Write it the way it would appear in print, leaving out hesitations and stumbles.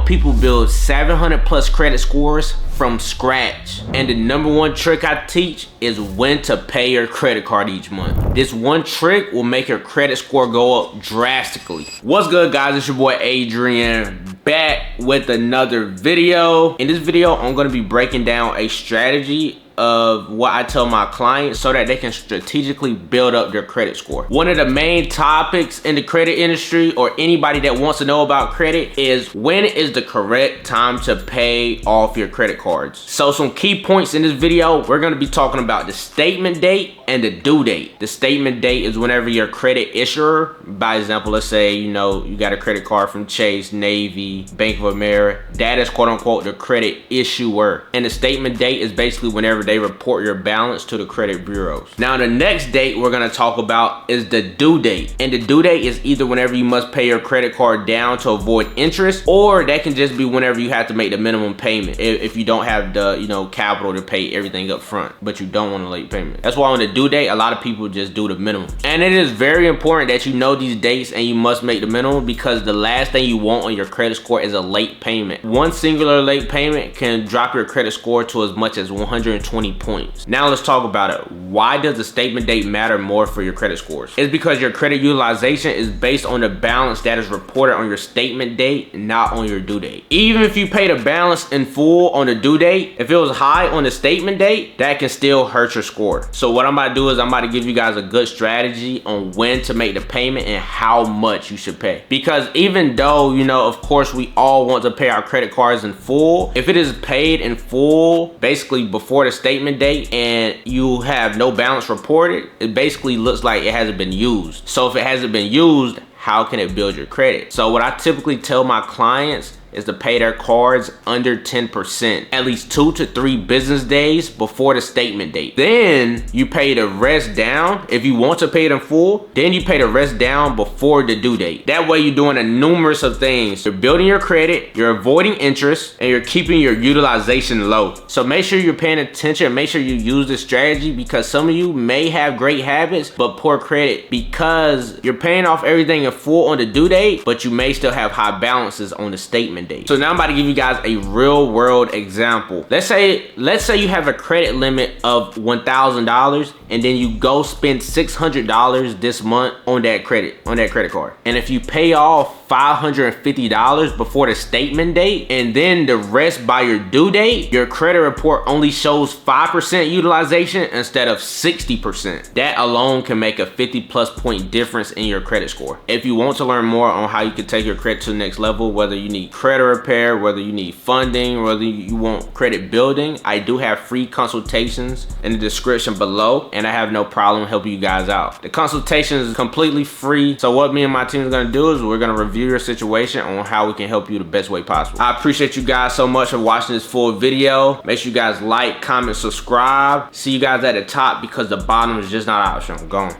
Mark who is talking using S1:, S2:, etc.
S1: help people build 700 plus credit scores from scratch. And the #1 trick I teach is when to pay your credit card each month. This one trick will make your credit score go up drastically. What's good, guys? It's your boy Adrian, back with another video. In this video, I'm gonna be breaking down a strategy of what I tell my clients so that they can strategically build up their credit score. One of the main topics in the credit industry, or anybody that wants to know about credit, is when is the correct time to pay off your credit cards. So some key points in this video, we're going to be talking about the statement date and the due date. The statement date is whenever your credit issuer, by example, let's say you got a credit card from Chase, Navy, Bank of America, that is quote unquote the credit issuer. And the statement date is basically whenever they report your balance to the credit bureaus. Now the next date we're gonna talk about is the due date. And the due date is either whenever you must pay your credit card down to avoid interest, or that can just be whenever you have to make the minimum payment. If you don't have the capital to pay everything up front, but you don't want a late payment. That's why on the due date, a lot of people just do the minimum. And it is very important that you know these dates and you must make the minimum, because the last thing you want on your credit score is a late payment. One singular late payment can drop your credit score to as much as 120 points. Now let's talk about it. Why does the statement date matter more for your credit scores? It's because your credit utilization is based on the balance that is reported on your statement date, not on your due date. Even if you pay the balance in full on the due date, if it was high on the statement date, that can still hurt your score. So what I'm about to do is I'm about to give you guys a good strategy on when to make the payment and how much you should pay. Because even though, of course we all want to pay our credit cards in full, if it is paid in full, basically before the statement date, and you have no balance reported, it basically looks like it hasn't been used. So if it hasn't been used, how can it build your credit? So what I typically tell my clients is to pay their cards under 10%, at least 2 to 3 business days before the statement date. Then you pay the rest down. If you want to pay it in full, then you pay the rest down before the due date. That way you're doing a numerous of things. You're building your credit, you're avoiding interest, and you're keeping your utilization low. So make sure you're paying attention, make sure you use this strategy, because some of you may have great habits but poor credit because you're paying off everything in full on the due date, but you may still have high balances on the statement date. So now I'm about to give you guys a real world example. Let's say you have a credit limit of $1,000, and then you go spend $600 this month on that credit card. And if you pay off $550 before the statement date, and then the rest by your due date, your credit report only shows 5% utilization instead of 60%. That alone can make a 50+ point difference in your credit score. If you want to learn more on how you can take your credit to the next level, whether you need credit repair, whether you need funding, whether you want credit building, I do have free consultations in the description below, and I have no problem helping you guys out. The consultation is completely free. So what me and my team is gonna do is we're gonna review your situation on how we can help you the best way possible. I appreciate you guys so much for watching this full video. Make sure you guys like, comment, subscribe. See you guys at the top, because the bottom is just not an option. I'm gone.